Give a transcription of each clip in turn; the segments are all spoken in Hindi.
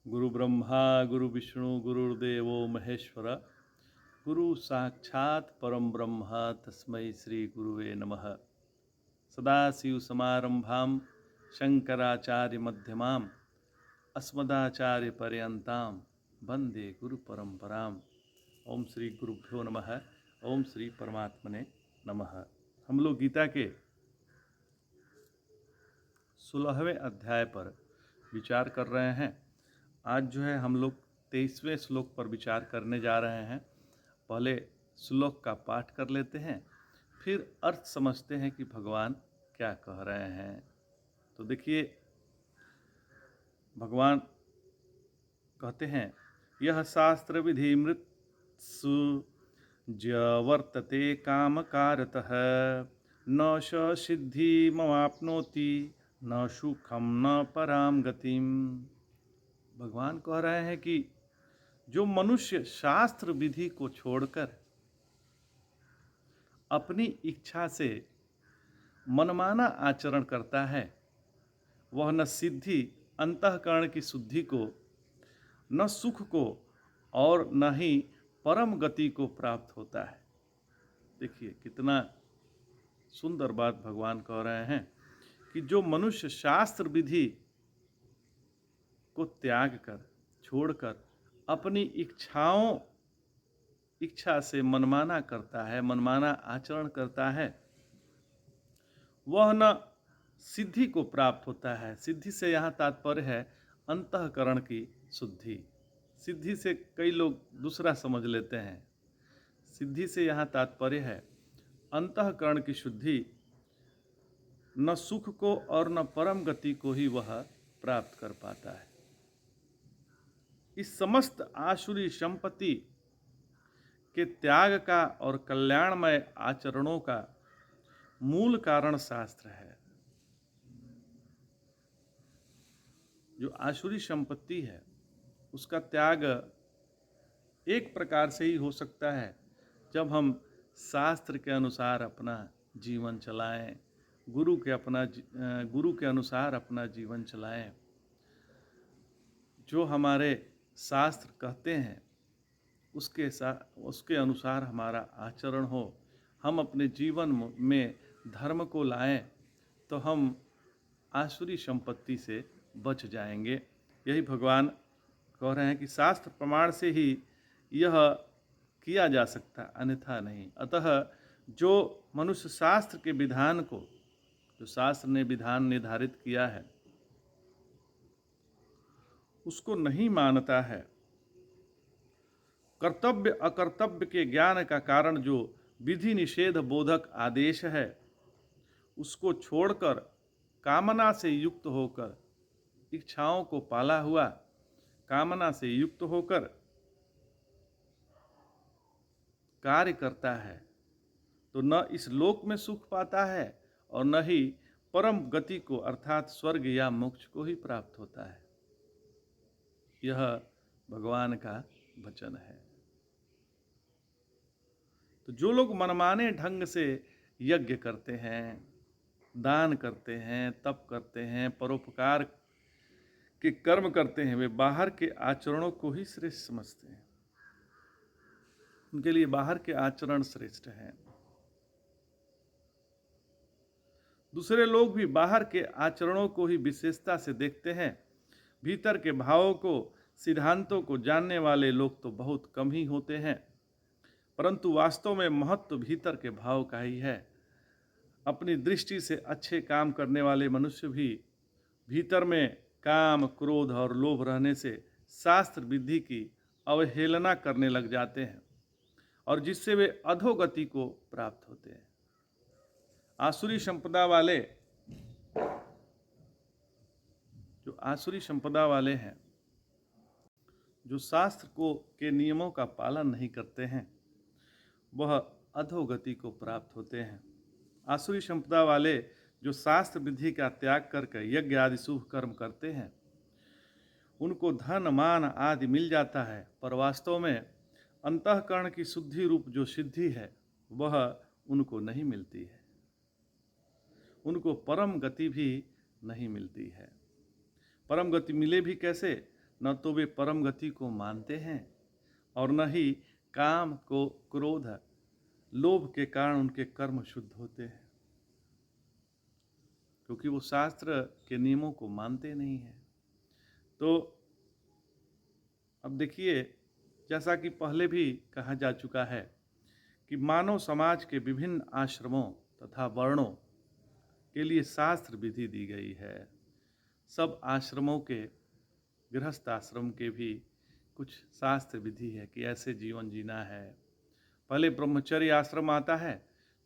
गुरु ब्रह्मा गुरु विष्णु गुरुर्देवो महेश्वर गुरु साक्षात् परम ब्रह्म तस्मै श्री गुरुवे नमः। सदाशिव समारंभां शंकराचार्य मध्यमाम् अस्मदाचार्य पर्यन्तां वंदे गुरु परंपराम्। ओम श्री गुरुभ्यो नमः। ओम श्री परमात्मने नमः। हम लोग गीता के 16वें अध्याय पर विचार कर रहे हैं। आज जो है हम लोग 23वें श्लोक पर विचार करने जा रहे हैं। पहले श्लोक का पाठ कर लेते हैं, फिर अर्थ समझते हैं कि भगवान क्या कह रहे हैं। तो देखिए, भगवान कहते हैं, यह शास्त्र विधि मृत्सु वर्तते काम कारतः न स सिद्धिमवाप्नोति न सुखम न पराम गतिम। भगवान कह रहे हैं कि जो मनुष्य शास्त्र विधि को छोड़कर अपनी इच्छा से मनमाना आचरण करता है, वह न सिद्धि अंतःकरण की शुद्धि को, न सुख को और न ही परम गति को प्राप्त होता है। देखिए कितना सुंदर बात भगवान कह रहे हैं कि जो मनुष्य शास्त्र विधि को त्याग कर, छोड़कर अपनी इच्छा से मनमाना करता है, मनमाना आचरण करता है, वह न सिद्धि को प्राप्त होता है। सिद्धि से यहाँ तात्पर्य है अंतःकरण की शुद्धि। सिद्धि से कई लोग दूसरा समझ लेते हैं। सिद्धि से यहाँ तात्पर्य है अंतःकरण की शुद्धि। न सुख को और न परम गति को ही वह प्राप्त कर पाता है। इस समस्त आसुरी संपत्ति के त्याग का और कल्याणमय आचरणों का मूल कारण शास्त्र है। जो आसुरी संपत्ति है उसका त्याग एक प्रकार से ही हो सकता है जब हम शास्त्र के अनुसार अपना जीवन चलाएं, गुरु के अनुसार अपना जीवन चलाएं। जो हमारे शास्त्र कहते हैं उसके अनुसार हमारा आचरण हो, हम अपने जीवन में धर्म को लाएं, तो हम आसुरी संपत्ति से बच जाएंगे। यही भगवान कह रहे हैं कि शास्त्र प्रमाण से ही यह किया जा सकता, अन्यथा नहीं। अतः जो मनुष्य शास्त्र के विधान को, जो शास्त्र ने विधान निर्धारित किया है, उसको नहीं मानता है, कर्तव्य अकर्तव्य के ज्ञान का कारण जो विधि निषेध बोधक आदेश है, उसको छोड़कर कामना से युक्त होकर, इच्छाओं को पाला हुआ कामना से युक्त होकर कार्य करता है, तो न इस लोक में सुख पाता है और न ही परम गति को अर्थात स्वर्ग या मोक्ष को ही प्राप्त होता है। यह भगवान का वचन है। तो जो लोग मनमाने ढंग से यज्ञ करते हैं, दान करते हैं, तप करते हैं, परोपकार के कर्म करते हैं, वे बाहर के आचरणों को ही श्रेष्ठ समझते हैं। उनके लिए बाहर के आचरण श्रेष्ठ हैं। दूसरे लोग भी बाहर के आचरणों को ही विशेषता से देखते हैं। भीतर के भावों को, सिद्धांतों को जानने वाले लोग तो बहुत कम ही होते हैं, परंतु वास्तव में महत्व भीतर के भाव का ही है। अपनी दृष्टि से अच्छे काम करने वाले मनुष्य भी भीतर में काम, क्रोध और लोभ रहने से शास्त्र विधि की अवहेलना करने लग जाते हैं और जिससे वे अधोगति को प्राप्त होते हैं। आसुरी संपदा वाले हैं, जो शास्त्र के नियमों का पालन नहीं करते हैं, वह अधोगति को प्राप्त होते हैं। आसुरी संपदा वाले जो शास्त्र विधि का त्याग करके यज्ञ आदि शुभ कर्म करते हैं, उनको धन मान आदि मिल जाता है, पर वास्तव में अंतःकरण की शुद्धि रूप जो सिद्धि है वह उनको नहीं मिलती है। उनको परम गति भी नहीं मिलती है। परम गति मिले भी कैसे? न तो वे परम गति को मानते हैं और न ही काम को क्रोध लोभ के कारण उनके कर्म शुद्ध होते हैं, क्योंकि वो शास्त्र के नियमों को मानते नहीं हैं। तो अब देखिए, जैसा कि पहले भी कहा जा चुका है कि मानव समाज के विभिन्न आश्रमों तथा वर्णों के लिए शास्त्र विधि दी गई है। सब आश्रमों के, गृहस्थ आश्रम के भी कुछ शास्त्र विधि है कि ऐसे जीवन जीना है। पहले ब्रह्मचर्य आश्रम आता है,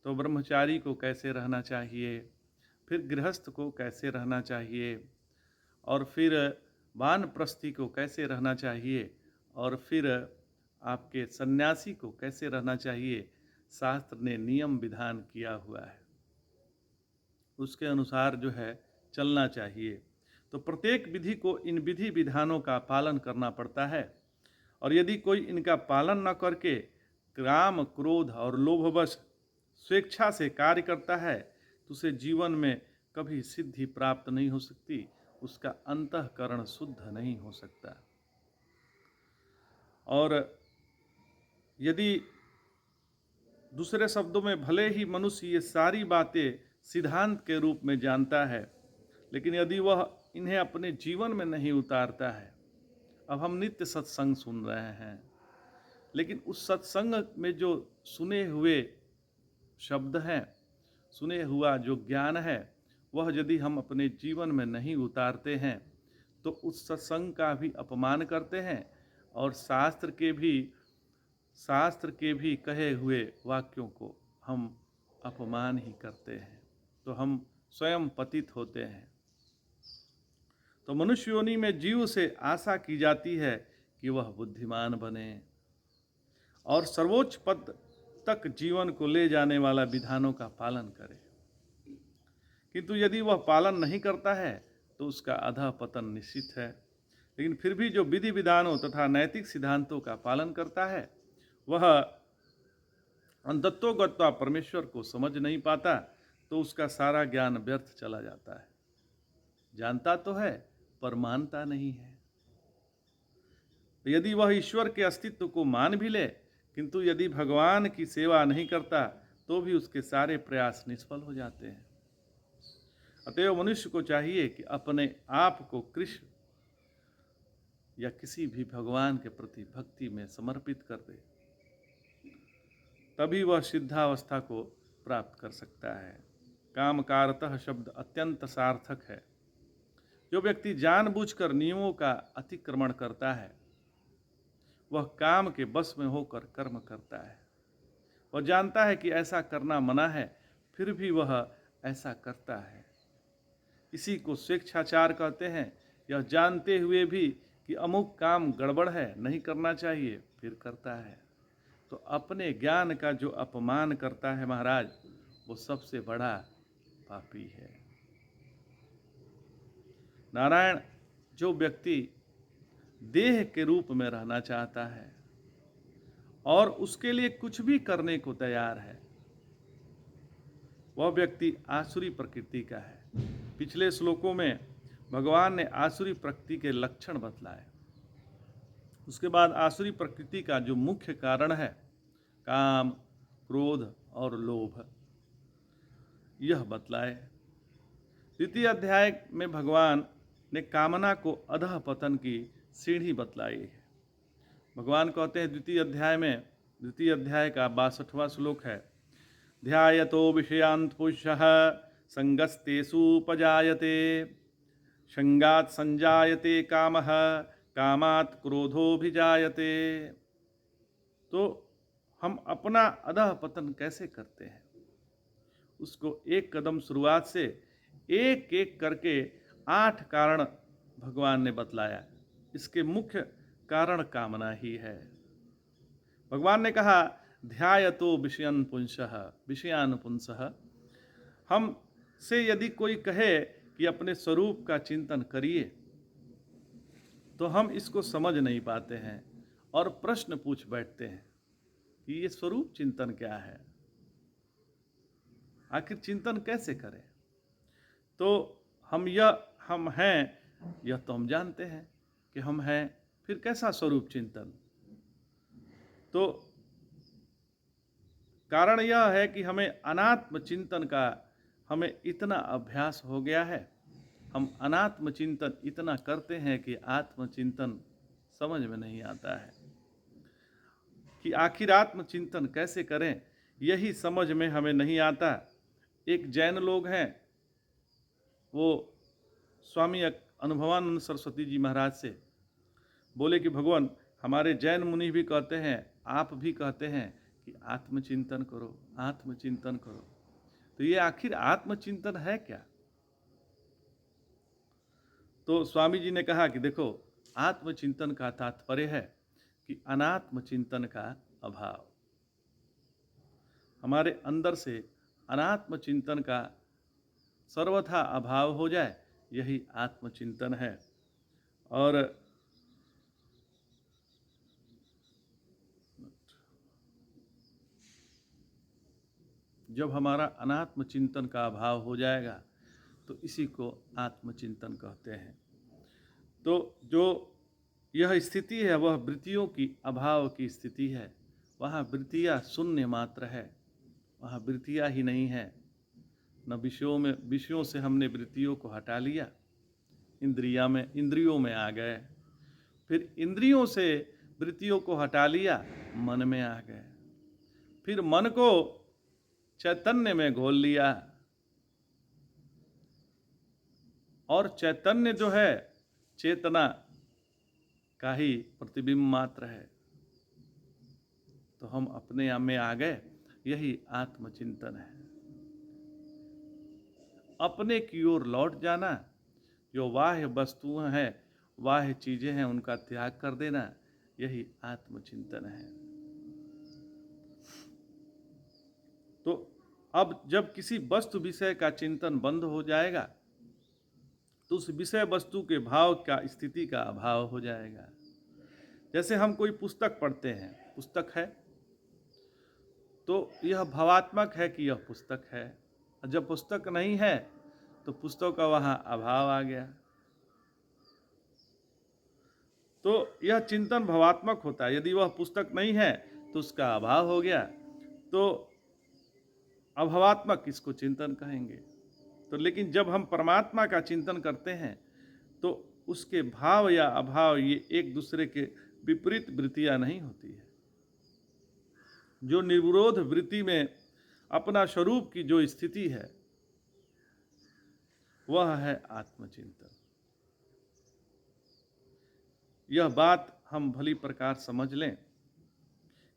तो ब्रह्मचारी को कैसे रहना चाहिए, फिर गृहस्थ को कैसे रहना चाहिए, और फिर वानप्रस्थी को कैसे रहना चाहिए, और फिर आपके सन्यासी को कैसे रहना चाहिए। शास्त्र ने नियम विधान किया हुआ है, उसके अनुसार जो है चलना चाहिए। तो प्रत्येक विधि को इन विधि विधानों का पालन करना पड़ता है, और यदि कोई इनका पालन न करके काम क्रोध और लोभवश स्वेच्छा से कार्य करता है तो उसे जीवन में कभी सिद्धि प्राप्त नहीं हो सकती, उसका अंतःकरण शुद्ध नहीं हो सकता। और यदि दूसरे शब्दों में, भले ही मनुष्य ये सारी बातें सिद्धांत के रूप में जानता है, लेकिन यदि वह इन्हें अपने जीवन में नहीं उतारता है। अब हम नित्य सत्संग सुन रहे हैं, लेकिन उस सत्संग में जो सुने हुए शब्द हैं, सुने हुआ जो ज्ञान है, वह यदि हम अपने जीवन में नहीं उतारते हैं तो उस सत्संग का भी अपमान करते हैं और शास्त्र के भी कहे हुए वाक्यों को हम अपमान ही करते हैं, तो हम स्वयं पतित होते हैं। तो मनुष्य योनि में जीव से आशा की जाती है कि वह बुद्धिमान बने और सर्वोच्च पद तक जीवन को ले जाने वाला विधानों का पालन करे, किंतु यदि वह पालन नहीं करता है तो उसका अधः पतन निश्चित है। लेकिन फिर भी जो विधि विधानों तथा नैतिक सिद्धांतों का पालन करता है, वह अंततोगत्वा परमेश्वर को समझ नहीं पाता, तो उसका सारा ज्ञान व्यर्थ चला जाता है। जानता तो है पर मानता नहीं है। यदि वह ईश्वर के अस्तित्व को मान भी ले, किंतु यदि भगवान की सेवा नहीं करता तो भी उसके सारे प्रयास निष्फल हो जाते हैं। अतएव मनुष्य को चाहिए कि अपने आप को कृष्ण या किसी भी भगवान के प्रति भक्ति में समर्पित कर दे, तभी वह सिद्धावस्था को प्राप्त कर सकता है। काम कारतः शब्द अत्यंत सार्थक है। जो व्यक्ति जानबूझकर नियमों का अतिक्रमण करता है, वह काम के बस में होकर कर्म करता है। वह जानता है कि ऐसा करना मना है, फिर भी वह ऐसा करता है। इसी को स्वेच्छाचार कहते हैं। यह जानते हुए भी कि अमुक काम गड़बड़ है, नहीं करना चाहिए, फिर करता है। तो अपने ज्ञान का जो अपमान करता है महाराज, वो सबसे बड़ा पापी है। नारायण, जो व्यक्ति देह के रूप में रहना चाहता है और उसके लिए कुछ भी करने को तैयार है, वह व्यक्ति आसुरी प्रकृति का है। पिछले श्लोकों में भगवान ने आसुरी प्रकृति के लक्षण बतलाए। उसके बाद आसुरी प्रकृति का जो मुख्य कारण है, काम, क्रोध और लोभ, यह बतलाए। द्वितीय अध्याय में भगवान ने कामना को अधः पतन की सीढ़ी बतलाई है। भगवान कहते हैं द्वितीय अध्याय का 62वां श्लोक है, ध्यायतो विषयान् पुरुषः संगस्तेषुपजायते संगात् संजायते कामः कामात् क्रोधोभिजायते। तो हम अपना अधः पतन कैसे करते हैं, उसको एक कदम शुरुआत से एक एक करके 8 कारण भगवान ने बतलाया। इसके मुख्य कारण कामना ही है। भगवान ने कहा, ध्यायतो विषयान् पुंसः। हम से यदि कोई कहे कि अपने स्वरूप का चिंतन करिए, तो हम इसको समझ नहीं पाते हैं और प्रश्न पूछ बैठते हैं कि ये स्वरूप चिंतन क्या है, आखिर चिंतन कैसे करें। तो हम हैं, यह तो हम जानते हैं कि हम हैं, फिर कैसा स्वरूप चिंतन। तो कारण यह है कि हमें अनात्म चिंतन का हमें इतना अभ्यास हो गया है, हम अनात्म चिंतन इतना करते हैं कि आत्मचिंतन समझ में नहीं आता है कि आखिर आत्मचिंतन कैसे करें, यही समझ में हमें नहीं आता। एक जैन लोग हैं, वो स्वामी अनुभवानंद सरस्वती जी महाराज से बोले कि भगवान, हमारे जैन मुनि भी कहते हैं, आप भी कहते हैं कि आत्मचिंतन करो, आत्मचिंतन करो, तो ये आखिर आत्मचिंतन है क्या। तो स्वामी जी ने कहा कि देखो, आत्मचिंतन का तात्पर्य है कि अनात्म चिंतन का अभाव, हमारे अंदर से अनात्म चिंतन का सर्वथा अभाव हो जाए, यही आत्मचिंतन है। और जब हमारा अनात्म चिंतन का अभाव हो जाएगा तो इसी को आत्मचिंतन कहते हैं। तो जो यह स्थिति है वह वृत्तियों की अभाव की स्थिति है। वहाँ वृत्तियाँ शून्य मात्र है, वहाँ वृत्तियाँ ही नहीं है। न विषयों से हमने वृत्तियों को हटा लिया, इंद्रियों में आ गए, फिर इंद्रियों से वृत्तियों को हटा लिया, मन में आ गए, फिर मन को चैतन्य में घोल लिया, और चैतन्य जो है चेतना का ही प्रतिबिंब मात्र है। तो हम अपने आप में आ गए, यही आत्मचिंतन है। अपने की ओर लौट जाना, जो बाह्य वस्तुएं हैं, बाह्य चीजें हैं, उनका त्याग कर देना, यही आत्मचिंतन है। तो अब जब किसी वस्तु विषय का चिंतन बंद हो जाएगा तो उस विषय वस्तु के भाव का स्थिति का अभाव हो जाएगा। जैसे हम कोई पुस्तक पढ़ते हैं, पुस्तक है तो यह भावात्मक है कि यह पुस्तक है, और जब पुस्तक नहीं है तो पुस्तक का वहाँ अभाव आ गया। तो यह चिंतन भावात्मक होता है। यदि वह पुस्तक नहीं है तो उसका अभाव हो गया, तो अभावात्मक इसको चिंतन कहेंगे। तो लेकिन जब हम परमात्मा का चिंतन करते हैं तो उसके भाव या अभाव ये एक दूसरे के विपरीत वृत्तियां नहीं होती है। जो निर्विरोध वृत्ति में अपना स्वरूप की जो स्थिति है वह है आत्मचिंतन। यह बात हम भली प्रकार समझ लें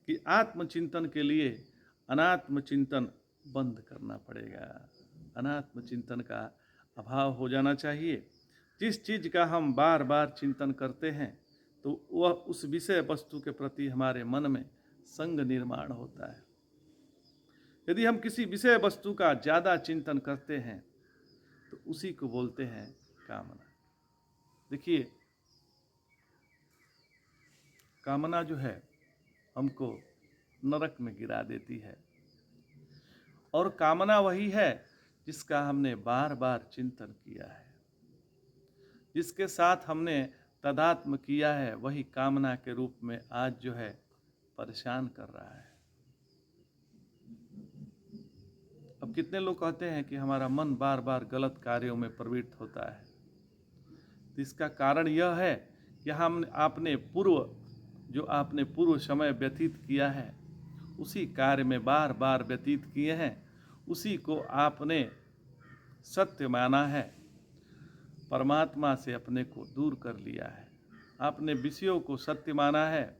कि आत्मचिंतन के लिए अनात्म चिंतन बंद करना पड़ेगा, अनात्म चिंतन का अभाव हो जाना चाहिए। जिस चीज़ का हम बार बार चिंतन करते हैं तो वह उस विषय वस्तु के प्रति हमारे मन में संग निर्माण होता है। यदि हम किसी विषय वस्तु का ज़्यादा चिंतन करते हैं तो उसी को बोलते हैं कामना। देखिए, कामना जो है हमको नरक में गिरा देती है, और कामना वही है जिसका हमने बार बार चिंतन किया है, जिसके साथ हमने तदात्म किया है, वही कामना के रूप में आज जो है परेशान कर रहा है। अब कितने लोग कहते हैं कि हमारा मन बार बार गलत कार्यों में प्रवृत्त होता है। तो इसका कारण यह है कि आपने पूर्व समय व्यतीत किया है, उसी कार्य में बार बार व्यतीत किए हैं, उसी को आपने सत्य माना है, परमात्मा से अपने को दूर कर लिया है। आपने विषयों को सत्य माना है,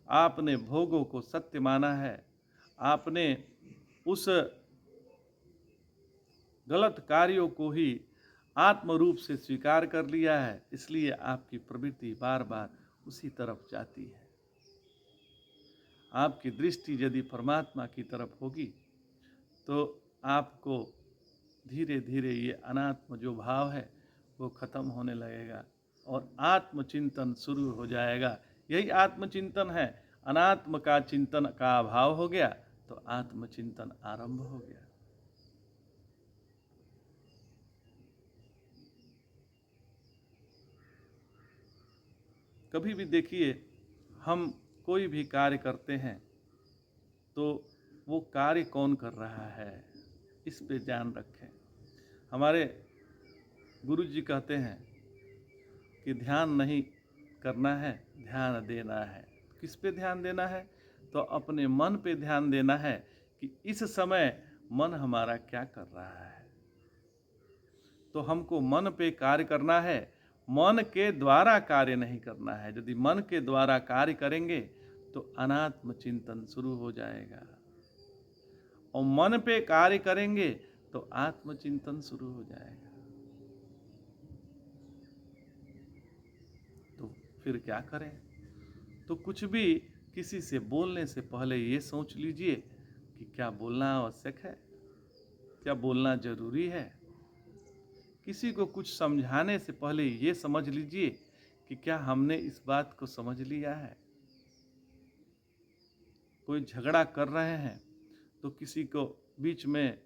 आपने भोगों को सत्य माना है, आपने उस गलत कार्यों को ही आत्म रूप से स्वीकार कर लिया है। इसलिए आपकी प्रवृत्ति बार बार उसी तरफ जाती है। आपकी दृष्टि यदि परमात्मा की तरफ होगी तो आपको धीरे धीरे ये अनात्म जो भाव है वो खत्म होने लगेगा और आत्मचिंतन शुरू हो जाएगा। यही आत्मचिंतन है। अनात्म का चिंतन का अभाव हो गया तो आत्मचिंतन आरंभ हो गया। कभी भी देखिए, हम कोई भी कार्य करते हैं तो वो कार्य कौन कर रहा है, इस पे ध्यान रखें। हमारे गुरु जी कहते हैं कि ध्यान नहीं करना है, ध्यान देना है। किस पे ध्यान देना है? तो अपने मन पे ध्यान देना है कि इस समय मन हमारा क्या कर रहा है। तो हमको मन पे कार्य करना है, मन के द्वारा कार्य नहीं करना है। यदि मन के द्वारा कार्य करेंगे तो अनात्म चिंतन शुरू हो जाएगा, और मन पे कार्य करेंगे तो आत्मचिंतन शुरू हो जाएगा। तो फिर क्या करें? तो कुछ भी किसी से बोलने से पहले ये सोच लीजिए कि क्या बोलना आवश्यक है, क्या बोलना जरूरी है। किसी को कुछ समझाने से पहले ये समझ लीजिए कि क्या हमने इस बात को समझ लिया है। कोई झगड़ा कर रहे हैं तो किसी को बीच में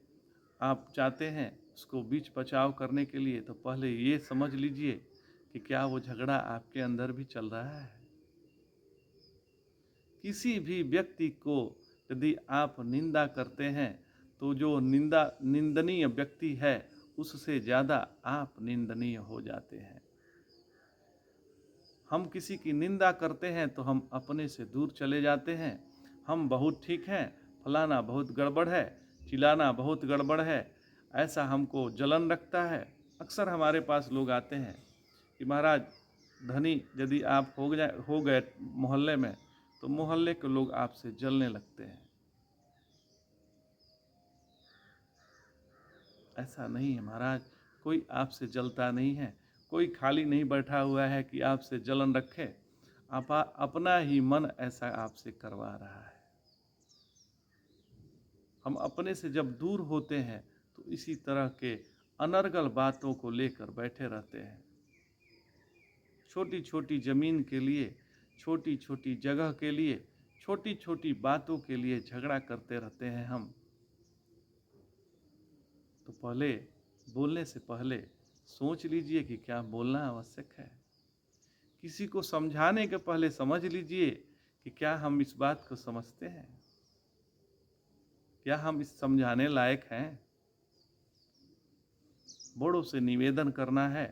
आप चाहते हैं उसको बीच बचाव करने के लिए, तो पहले ये समझ लीजिए कि क्या वो झगड़ा आपके अंदर भी चल रहा है। किसी भी व्यक्ति को यदि आप निंदा करते हैं तो जो निंदनीय व्यक्ति है उससे ज़्यादा आप निंदनीय हो जाते हैं। हम किसी की निंदा करते हैं तो हम अपने से दूर चले जाते हैं। हम बहुत ठीक हैं, फलाना बहुत गड़बड़ है, चिल्लाना बहुत गड़बड़ है, ऐसा हमको जलन रखता है। अक्सर हमारे पास लोग आते हैं कि महाराज, धनी यदि आप हो गए मोहल्ले में तो मोहल्ले के लोग आपसे जलने लगते हैं। ऐसा नहीं है महाराज, कोई आपसे जलता नहीं है, कोई खाली नहीं बैठा हुआ है कि आपसे जलन रखे। अपना ही मन ऐसा आपसे करवा रहा है। हम अपने से जब दूर होते हैं तो इसी तरह के अनर्गल बातों को लेकर बैठे रहते हैं। छोटी छोटी जमीन के लिए, छोटी छोटी जगह के लिए, छोटी छोटी बातों के लिए झगड़ा करते रहते हैं हम। तो पहले बोलने से पहले सोच लीजिए कि क्या बोलना आवश्यक है। किसी को समझाने के पहले समझ लीजिए कि क्या हम इस बात को समझते हैं, क्या हम इस समझाने लायक हैं। बड़ों से निवेदन करना है,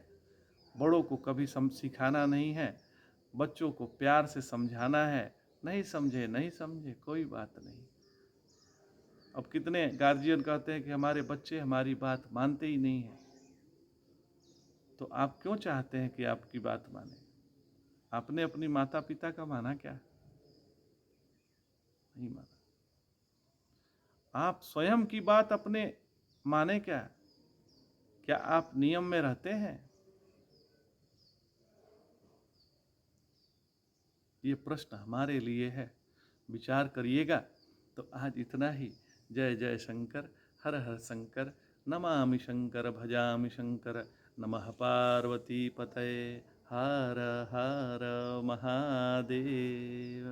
बड़ों को कभी सिखाना नहीं है, बच्चों को प्यार से समझाना है। नहीं समझे नहीं समझे कोई बात नहीं। अब कितने गार्जियन कहते हैं कि हमारे बच्चे हमारी बात मानते ही नहीं हैं। तो आप क्यों चाहते हैं कि आपकी बात माने? आपने अपनी माता पिता का माना क्या? नहीं माना। आप स्वयं की बात अपने माने क्या? क्या आप नियम में रहते हैं? ये प्रश्न हमारे लिए है, विचार करिएगा। तो आज इतना ही। जय जय शंकर, हर हर शंकर, नमामि शंकर भजामि शंकर। नमः पार्वती पतये, हर हर महादेव।